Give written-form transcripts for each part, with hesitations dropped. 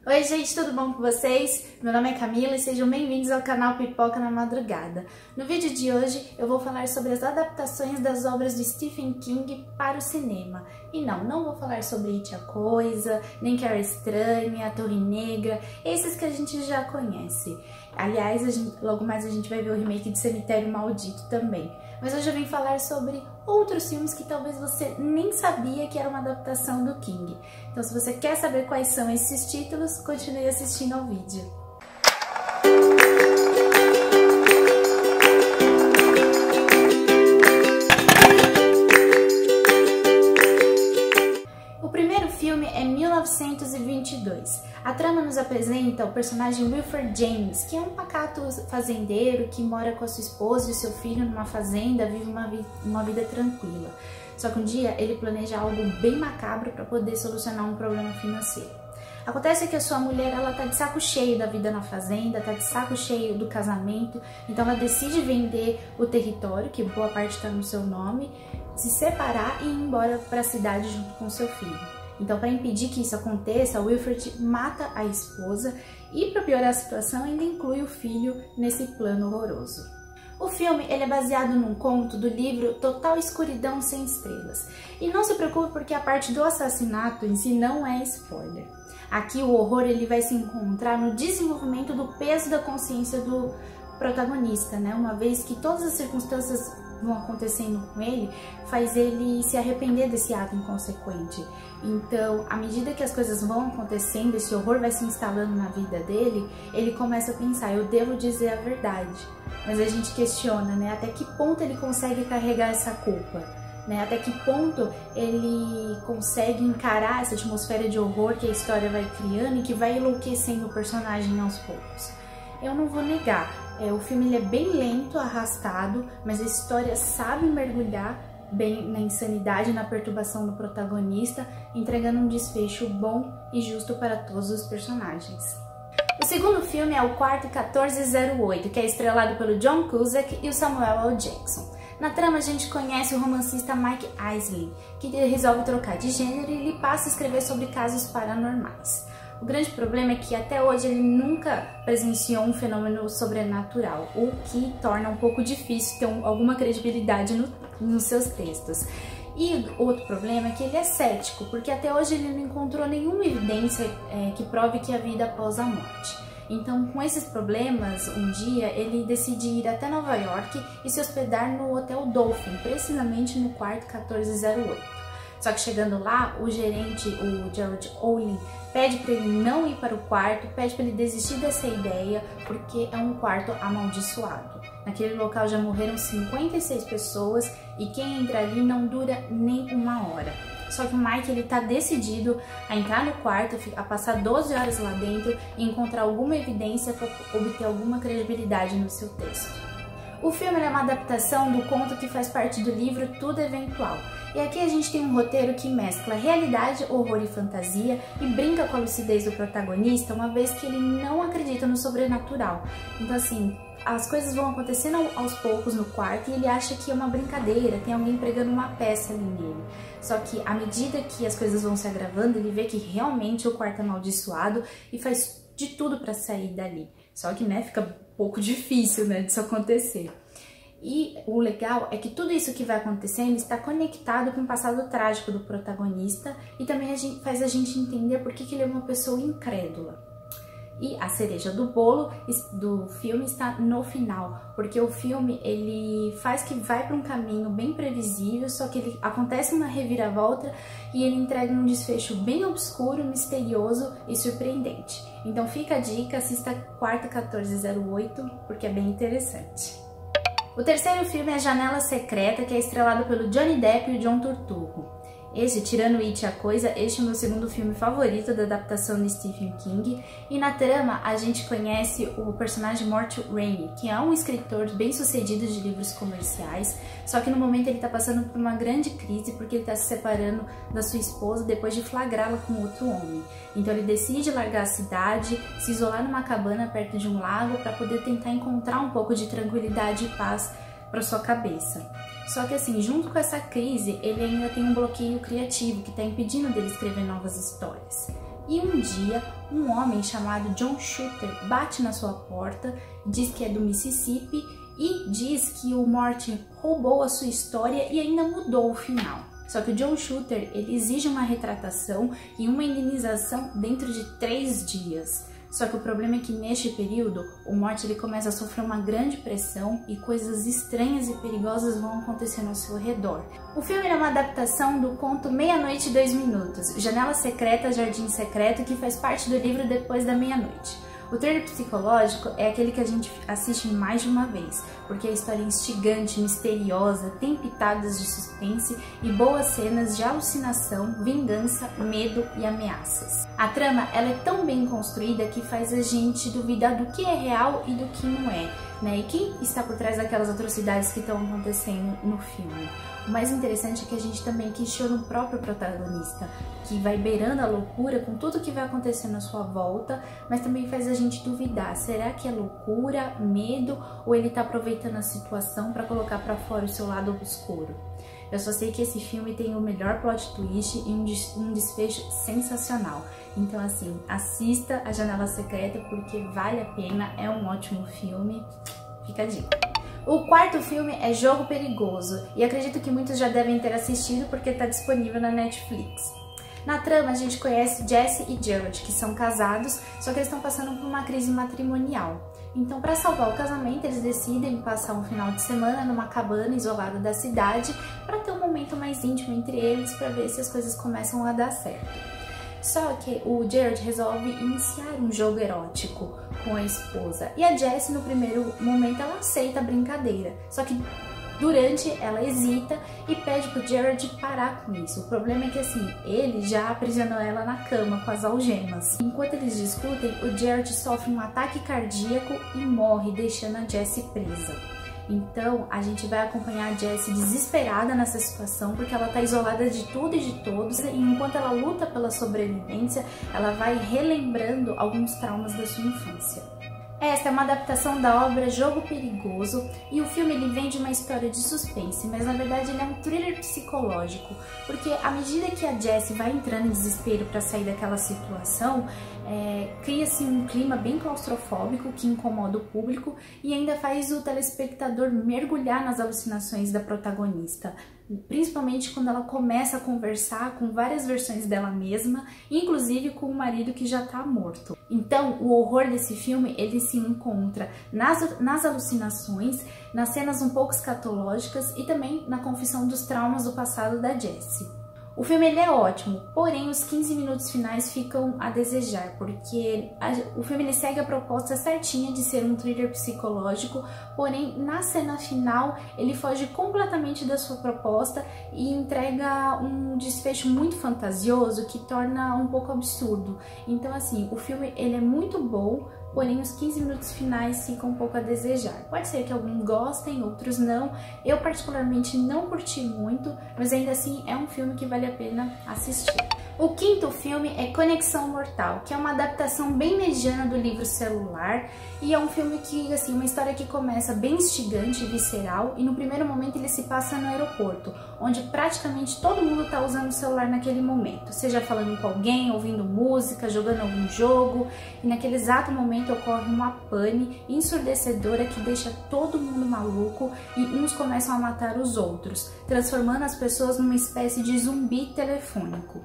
Oi gente, tudo bom com vocês? Meu nome é Camila e sejam bem-vindos ao canal Pipoca na Madrugada. No vídeo de hoje eu vou falar sobre as adaptações das obras de Stephen King para o cinema. E não vou falar sobre It a Coisa, nem Carrie Estranha, A Torre Negra, esses que a gente já conhece. Aliás, logo mais a gente vai ver o remake de Cemitério Maldito também. Mas hoje eu vim falar sobre outros filmes que talvez você nem sabia que era uma adaptação do King. Então se você quer saber quais são esses títulos, continue assistindo ao vídeo. O primeiro filme é 1922. A trama nos apresenta o personagem Wilfred James, que é um pacato fazendeiro que mora com a sua esposa e seu filho numa fazenda, vive uma vida tranquila. Só que um dia ele planeja algo bem macabro para poder solucionar um problema financeiro. Acontece que a sua mulher tá de saco cheio da vida na fazenda, tá de saco cheio do casamento, então ela decide vender o território, que boa parte está no seu nome, se separar e ir embora para a cidade junto com seu filho. Então, para impedir que isso aconteça, Wilfred mata a esposa e, para piorar a situação, ainda inclui o filho nesse plano horroroso. O filme ele é baseado num conto do livro Total Escuridão Sem Estrelas. E não se preocupe porque a parte do assassinato em si não é spoiler. Aqui o horror ele vai se encontrar no desenvolvimento do peso da consciência do protagonista, né? Uma vez que todas as circunstâncias vão acontecendo com ele, faz ele se arrepender desse ato inconsequente. Então, à medida que as coisas vão acontecendo, esse horror vai se instalando na vida dele, ele começa a pensar, eu devo dizer a verdade. Mas a gente questiona, né, até que ponto ele consegue carregar essa culpa, né? Até que ponto ele consegue encarar essa atmosfera de horror que a história vai criando e que vai enlouquecendo o personagem aos poucos. Eu não vou negar, o filme ele é bem lento, arrastado, mas a história sabe mergulhar bem na insanidade e na perturbação do protagonista, entregando um desfecho bom e justo para todos os personagens. O segundo filme é o Quarto 1408, que é estrelado pelo John Cusack e o Samuel L. Jackson. Na trama a gente conhece o romancista Mike Aisley, que resolve trocar de gênero e ele passa a escrever sobre casos paranormais. O grande problema é que até hoje ele nunca presenciou um fenômeno sobrenatural, o que torna um pouco difícil ter alguma credibilidade nos seus textos. E outro problema é que ele é cético, porque até hoje ele não encontrou nenhuma evidência que prove que há vida após a morte. Então, com esses problemas, um dia ele decide ir até Nova York e se hospedar no Hotel Dolphin, precisamente no quarto 1408. Só que chegando lá, o gerente, o Gerald Olin, pede para ele não ir para o quarto, pede para ele desistir dessa ideia, porque é um quarto amaldiçoado. Naquele local já morreram 56 pessoas e quem entra ali não dura nem uma hora. Só que o Mike ele tá decidido a entrar no quarto, a passar 12 horas lá dentro e encontrar alguma evidência para obter alguma credibilidade no seu texto. O filme é uma adaptação do conto que faz parte do livro Tudo Eventual. E aqui a gente tem um roteiro que mescla realidade, horror e fantasia e brinca com a lucidez do protagonista, uma vez que ele não acredita no sobrenatural. Então assim, as coisas vão acontecendo aos poucos no quarto e ele acha que é uma brincadeira, tem alguém pregando uma peça ali nele. Só que à medida que as coisas vão se agravando, ele vê que realmente o quarto é amaldiçoado e faz de tudo para sair dali. Só que, né, fica um pouco difícil, né, disso acontecer. E o legal é que tudo isso que vai acontecendo está conectado com o passado trágico do protagonista e também faz a gente entender por que ele é uma pessoa incrédula. E a cereja do bolo do filme está no final, porque o filme ele faz que vai para um caminho bem previsível, só que acontece uma reviravolta e ele entrega um desfecho bem obscuro, misterioso e surpreendente. Então fica a dica, assista Quarto 1408, porque é bem interessante. O terceiro filme é A Janela Secreta, que é estrelado pelo Johnny Depp e o John Turturro. Tirando It a Coisa, este é o meu segundo filme favorito da adaptação de Stephen King. E na trama a gente conhece o personagem Mort Rainey, que é um escritor bem sucedido de livros comerciais, só que no momento ele está passando por uma grande crise porque ele está se separando da sua esposa depois de flagrá-la com outro homem. Então ele decide largar a cidade, se isolar numa cabana perto de um lago para poder tentar encontrar um pouco de tranquilidade e paz para sua cabeça. Só que assim, junto com essa crise, ele ainda tem um bloqueio criativo que está impedindo dele escrever novas histórias. E um dia, um homem chamado John Shooter bate na sua porta, diz que é do Mississippi e diz que o Morty roubou a sua história e ainda mudou o final. Só que o John Shooter, ele exige uma retratação e uma indenização dentro de 3 dias. Só que o problema é que neste período, o Morty ele começa a sofrer uma grande pressão e coisas estranhas e perigosas vão acontecendo ao seu redor. O filme é uma adaptação do conto Meia-Noite e 2 Minutos, Janela Secreta, Jardim Secreto, que faz parte do livro Depois da Meia-Noite. O thriller psicológico é aquele que a gente assiste mais de uma vez, porque a história é instigante, misteriosa, tem pitadas de suspense e boas cenas de alucinação, vingança, medo e ameaças. A trama ela é tão bem construída que faz a gente duvidar do que é real e do que não é, né? E quem está por trás daquelas atrocidades que estão acontecendo no filme. O mais interessante é que a gente também questiona o próprio protagonista, que vai beirando a loucura com tudo que vai acontecendo à sua volta, mas também faz a gente duvidar, será que é loucura, medo, ou ele está aproveitando a situação para colocar para fora o seu lado obscuro? Eu só sei que esse filme tem o melhor plot twist e um desfecho sensacional. Então assim, assista A Janela Secreta porque vale a pena, é um ótimo filme, fica a dica. O quarto filme é Jogo Perigoso, e acredito que muitos já devem ter assistido porque está disponível na Netflix. Na trama a gente conhece Jesse e Gerald, que são casados, só que eles estão passando por uma crise matrimonial. Então, para salvar o casamento, eles decidem passar um final de semana numa cabana isolada da cidade para ter um momento mais íntimo entre eles, para ver se as coisas começam a dar certo. Só que o Gerald resolve iniciar um jogo erótico com a esposa. E a Jessie, no primeiro momento, ela aceita a brincadeira. Só que durante, ela hesita e pede pro Gerald parar com isso. O problema é que, assim, ele já aprisionou ela na cama com as algemas. Enquanto eles discutem, o Gerald sofre um ataque cardíaco e morre, deixando a Jessie presa. Então, a gente vai acompanhar a Jessie desesperada nessa situação, porque ela tá isolada de tudo e de todos, e enquanto ela luta pela sobrevivência, ela vai relembrando alguns traumas da sua infância. Esta é uma adaptação da obra Jogo Perigoso, e o filme ele vem de uma história de suspense, mas na verdade ele é um thriller psicológico, porque à medida que a Jessie vai entrando em desespero para sair daquela situação, cria-se um clima bem claustrofóbico que incomoda o público e ainda faz o telespectador mergulhar nas alucinações da protagonista, principalmente quando ela começa a conversar com várias versões dela mesma, inclusive com o marido que já está morto. Então, o horror desse filme, ele se encontra nas alucinações, nas cenas um pouco escatológicas e também na confissão dos traumas do passado da Jessie. O filme ele é ótimo, porém os 15 minutos finais ficam a desejar, porque o filme ele segue a proposta certinha de ser um thriller psicológico, porém na cena final ele foge completamente da sua proposta e entrega um desfecho muito fantasioso que torna um pouco absurdo. Então assim, o filme ele é muito bom, porém os 15 minutos finais ficam um pouco a desejar. Pode ser que alguns gostem, outros não. Eu particularmente não curti muito, mas ainda assim é um filme que vale a pena assistir. O quinto filme é Conexão Mortal, que é uma adaptação bem mediana do livro Celular, e é um filme que, assim, uma história que começa bem instigante e visceral, e no primeiro momento ele se passa no aeroporto, onde praticamente todo mundo está usando o celular naquele momento, seja falando com alguém, ouvindo música, jogando algum jogo, e naquele exato momento ocorre uma pane ensurdecedora que deixa todo mundo maluco e uns começam a matar os outros, transformando as pessoas numa espécie de zumbi telefônico.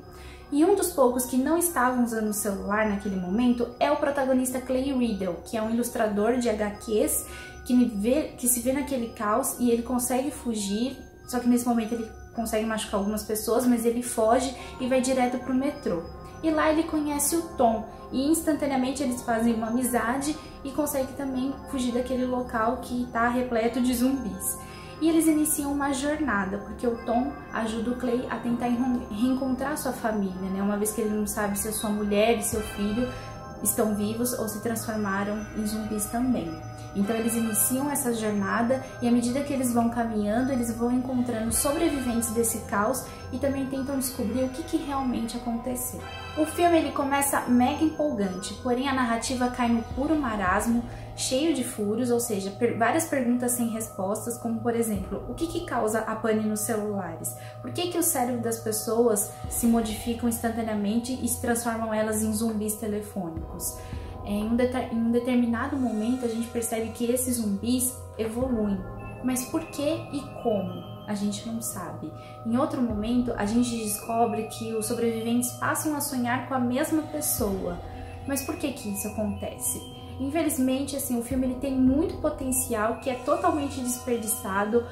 E um dos poucos que não estavam usando o celular naquele momento é o protagonista Clay Riddle, que é um ilustrador de HQs que se vê naquele caos e ele consegue fugir, só que nesse momento ele consegue machucar algumas pessoas, mas ele foge e vai direto pro metrô. E lá ele conhece o Tom e instantaneamente eles fazem uma amizade e conseguem também fugir daquele local que está repleto de zumbis. E eles iniciam uma jornada, porque o Tom ajuda o Clay a tentar reencontrar sua família, né? Uma vez que ele não sabe se a sua mulher e seu filho estão vivos ou se transformaram em zumbis também. Então eles iniciam essa jornada e à medida que eles vão caminhando, eles vão encontrando sobreviventes desse caos e também tentam descobrir o que realmente aconteceu. O filme ele começa mega empolgante, porém a narrativa cai no puro marasmo, cheio de furos, ou seja, várias perguntas sem respostas, como por exemplo, o que causa a pane nos celulares? Por que o cérebro das pessoas se modificam instantaneamente e se transformam elas em zumbis telefônicos? Em um determinado momento a gente percebe que esses zumbis evoluem, mas por que e como? A gente não sabe. Em outro momento, a gente descobre que os sobreviventes passam a sonhar com a mesma pessoa. Mas por que isso acontece? Infelizmente, assim, o filme ele tem muito potencial que é totalmente desperdiçado,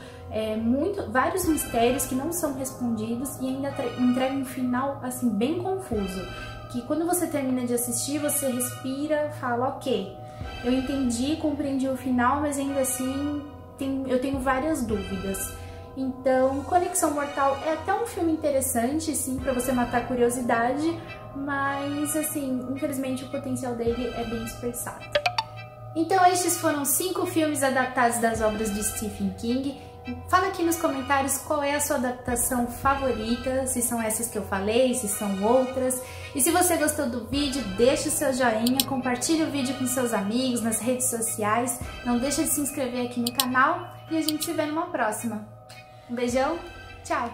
vários mistérios que não são respondidos e ainda entrega um final assim bem confuso. Que quando você termina de assistir, você respira, fala, ok, eu entendi, compreendi o final, mas ainda assim eu tenho várias dúvidas. Então, Conexão Mortal é até um filme interessante, sim, para você matar a curiosidade, mas, assim, infelizmente o potencial dele é bem dispersado. Então, estes foram 5 filmes adaptados das obras de Stephen King. Fala aqui nos comentários qual é a sua adaptação favorita, se são essas que eu falei, se são outras. E se você gostou do vídeo, deixa o seu joinha, compartilhe o vídeo com seus amigos nas redes sociais. Não deixa de se inscrever aqui no canal e a gente se vê numa próxima. Um beijão, tchau!